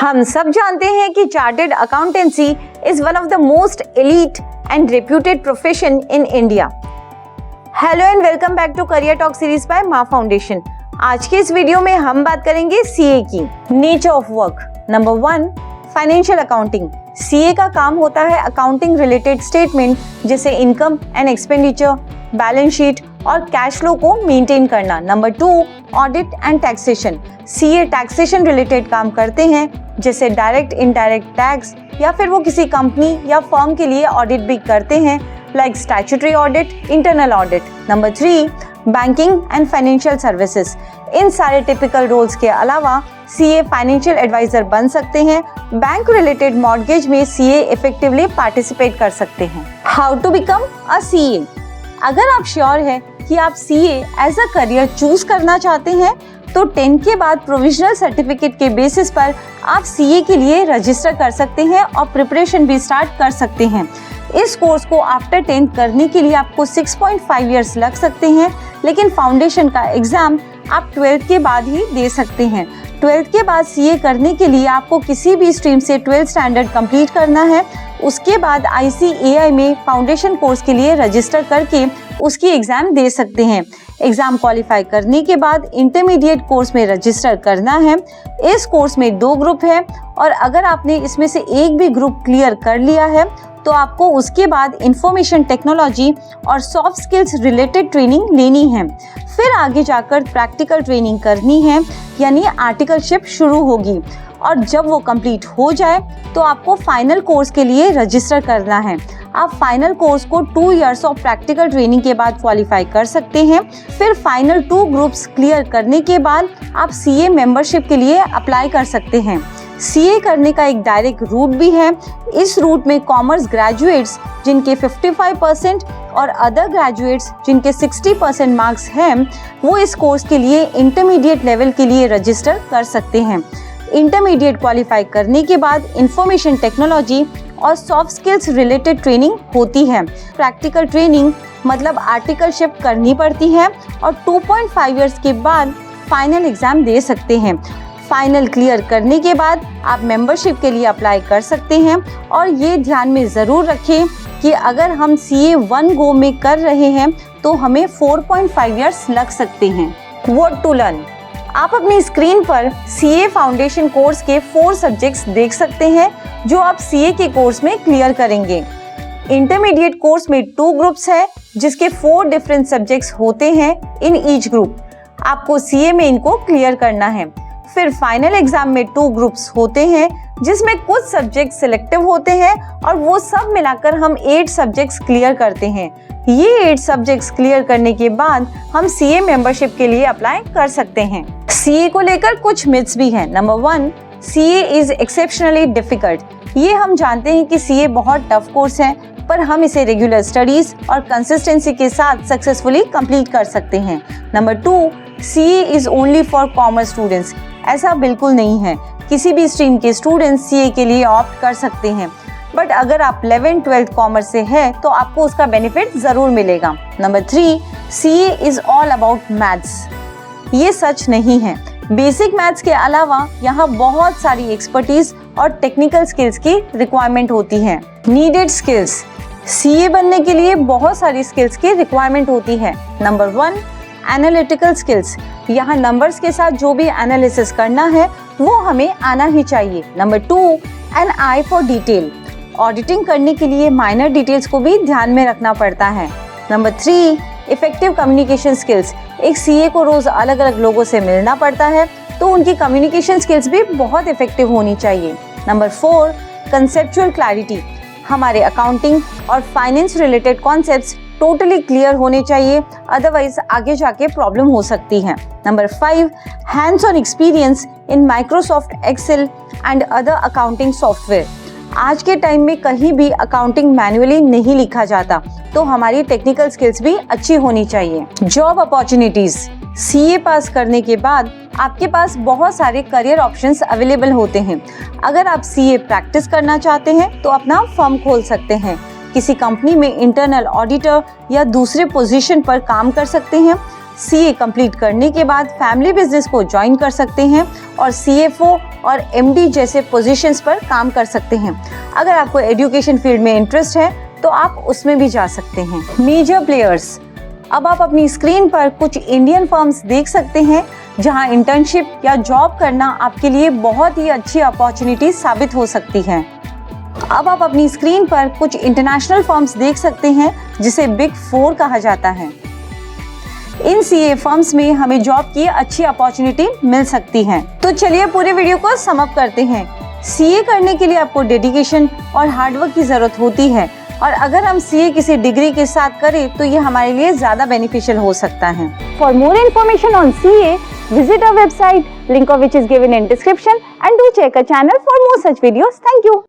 हम सब जानते हैं कि chartered accountancy is one of the most elite and reputed profession in India. Hello and welcome back to career talk series by Maa foundation. आज के इस वीडियो में हम बात करेंगे सीए की। Nature of work. Number 1, financial accounting. CA का काम होता है अकाउंटिंग रिलेटेड स्टेटमेंट जैसे income and expenditure, balance sheet और कैश फ्लो को मेंटेन करना। Number 2, audit and taxation. CA taxation related काम करते हैं जैसे डायरेक्ट इनडायरेक्ट टैक्स, या फिर वो किसी कंपनी या फर्म के लिए ऑडिट भी करते हैं like statutory audit, internal audit. Number 3, banking and financial services. इन सारे टिपिकल रोल्स के अलावा सीए फाइनेंशियल एडवाइजर बन सकते हैं। बैंक रिलेटेड मॉर्गेज में सीए इफेक्टिवली पार्टिसिपेट कर सकते हैं। How to become a CA. अगर आप श्योर है कि आप CA as a career choose करना चाहते हैं तो 10 के बाद प्रोविजनल सर्टिफिकेट के बेसिस पर आप सीए के लिए रजिस्टर कर सकते हैं और प्रिपरेशन भी स्टार्ट कर सकते हैं। इस कोर्स को आफ्टर 10 करने के लिए आपको 6.5 इयर्स लग सकते हैं, लेकिन फाउंडेशन का एग्जाम आप 12th के बाद ही दे सकते हैं। 12th के बाद सीए करने के लिए आपको किसी भी स्ट्रीम से 12th स्टैंडर्ड कंप्लीट करना है। उसके बाद ICAI में फाउंडेशन कोर्स के लिए रजिस्टर करके उसकी एग्जाम दे सकते हैं। एग्जाम क्वालिफाई करने के बाद इंटरमीडिएट कोर्स में रजिस्टर करना है। इस कोर्स में 2 ग्रुप है और अगर आपने इसमें से एक भी ग्रुप क्लियर कर लिया है तो आपको उसके बाद इंफॉर्मेशन टेक्नोलॉजी और सॉफ्ट स्किल्स रिलेटेड ट्रेनिंग लेनी है। फिर आगे जाकर प्रैक्टिकल ट्रेनिंग करनी है, यानी आर्टिकलशिप शुरू होगी और जब वो कंप्लीट हो जाए तो आपको फाइनल कोर्स के लिए रजिस्टर करना है। आप फाइनल कोर्स को 2 इयर्स ऑफ प्रैक्टिकल ट्रेनिंग के बाद क्वालिफाई कर सकते हैं। फिर फाइनल 2 ग्रुप्स क्लियर करने के बाद आप सीए मेंबरशिप के लिए अप्लाई कर सकते हैं। सीए करने का एक डायरेक्ट रूट भी है। इस रूट में कॉमर्स ग्रेजुएट्स जिनके 55% और अदर ग्रेजुएट्स जिनके 60% मार्क्स हैं वो इस कोर्स के लिए इंटरमीडिएट लेवल के लिए रजिस्टर कर सकते हैं। इंटरमीडिएट क्वालिफाई करने के बाद इंफॉर्मेशन टेक्नोलॉजी और सॉफ्ट स्किल्स रिलेटेड ट्रेनिंग होती है। प्रैक्टिकल ट्रेनिंग मतलब आर्टिकलशिप करनी पड़ती है और 2.5 इयर्स के बाद फाइनल एग्जाम दे सकते हैं। फाइनल क्लियर करने के बाद आप मेंबरशिप के लिए अप्लाई कर सकते हैं और ये ध्यान में ज़रूर रखें कि अगर हम सीए 1 गो में कर रहे हैं तो हमें 4.5 इयर्स लग सकते हैं। What to learn. आप अपनी स्क्रीन पर सीए फाउंडेशन कोर्स के 4 सब्जेक्ट्स देख सकते हैं जो आप सीए के कोर्स में क्लियर करेंगे। इंटरमीडिएट कोर्स में 2 ग्रुप्स है जिसके 4 डिफरेंट सब्जेक्ट्स होते हैं इन ईच ग्रुप। आपको सीए में इनको क्लियर करना है। फिर फाइनल एग्जाम में 2 ग्रुप्स होते हैं जिसमें कुछ सब्जेक्ट सिलेक्टिव होते हैं और वो सब मिलाकर हम 8 सब्जेक्ट्स क्लियर करते हैं। ये 8 सब्जेक्ट्स क्लियर करने के बाद हम सीए मेंबरशिप के लिए अप्लाई कर सकते हैं। सीए को लेकर कुछ मिथ्स भी हैं। Number 1, CA is exceptionally difficult. ये हम जानते हैं कि सीए बहुत टफ कोर्स है, पर हम इसे रेगुलर स्टडीज और कंसिस्टेंसी के साथ सक्सेसफुली कंप्लीट कर सकते हैं। Number 2, CA is only for commerce students. ऐसा बिल्कुल नहीं है। किसी भी स्ट्रीम के स्टूडेंट्स सीए के लिए ऑप्ट कर सकते हैं, बट अगर आप 11th 12th कॉमर्स से है तो आपको उसका बेनिफिट जरूर मिलेगा। Number 3, CA is all about maths. ये सच नहीं है। बेसिक मैथ्स के अलावा यहाँ बहुत सारी एक्सपर्टीज और टेक्निकल स्किल्स की रिक्वायरमेंट होती है। Needed skills. सीए बनने के लिए बहुत सारी स्किल्स की रिक्वायरमेंट होती है। Number 1, analytical skills. यहाँ नंबर्स के साथ जो भी एनालिसिस करना है वो हमें आना ही चाहिए। Number 2, an eye for detail. Auditing करने के लिए माइनर डिटेल्स को भी ध्यान में रखना पड़ता है। Number 3, effective communication skills. एक सीए को रोज अलग अलग लोगों से मिलना पड़ता है तो उनकी कम्युनिकेशन स्किल्स भी बहुत इफेक्टिव होनी चाहिए। Number 4, conceptual clarity. हमारे अकाउंटिंग और finance related concepts totally clear होने चाहिए, अदरवाइज आगे जाके प्रॉब्लम हो सकती है। Number 5, hands on experience in Microsoft Excel and other accounting software. आज के टाइम में कहीं भी अकाउंटिंग मैन्युअली नहीं लिखा जाता, तो हमारी टेक्निकल स्किल्स भी अच्छी होनी चाहिए। Job opportunities. सीए पास करने के बाद आपके पास बहुत सारे करियर ऑप्शंस अवेलेबल होते हैं। अगर आप सीए प्रैक्टिस करना चाहते हैं तो अपना फर्म खोल सकते हैं। किसी कंपनी में इंटरनल ऑडिटर या दूसरे पोजीशन पर काम कर सकते हैं। CA कंप्लीट करने के बाद फैमिली बिजनेस को ज्वाइन कर सकते हैं और CFO और MD जैसे पोजीशंस पर काम कर सकते हैं। अगर आपको एजुकेशन फील्ड में इंटरेस्ट है तो आप उसमें भी जा सकते हैं। मेजर प्लेयर्स, अब आप अपनी स्क्रीन पर कुछ इंडियन फर्म्स देख सकते हैं जहां इंटर्नशिप या जॉब करना आपके लिए बहुत ही अच्छी अपॉर्चुनिटी साबित हो सकती है। अब आप अपनी स्क्रीन पर कुछ इंटरनेशनल फर्म्स देख सकते हैं जिसे बिग 4 कहा जाता है। इन CA फर्म्स में हमें जॉब की अच्छी अपॉर्चुनिटी मिल सकती है। तो चलिए पूरे वीडियो को सम अप करते हैं। CA करने के लिए आपको डेडिकेशन और हार्डवर्क की जरूरत होती है और अगर हम CA किसी डिग्री के साथ करें तो ये हमारे लिए ज्यादा बेनिफिशियल हो सकता है। For more information on CA, visit our website, link of which is given in description, and do check our channel for more such videos. Thank you.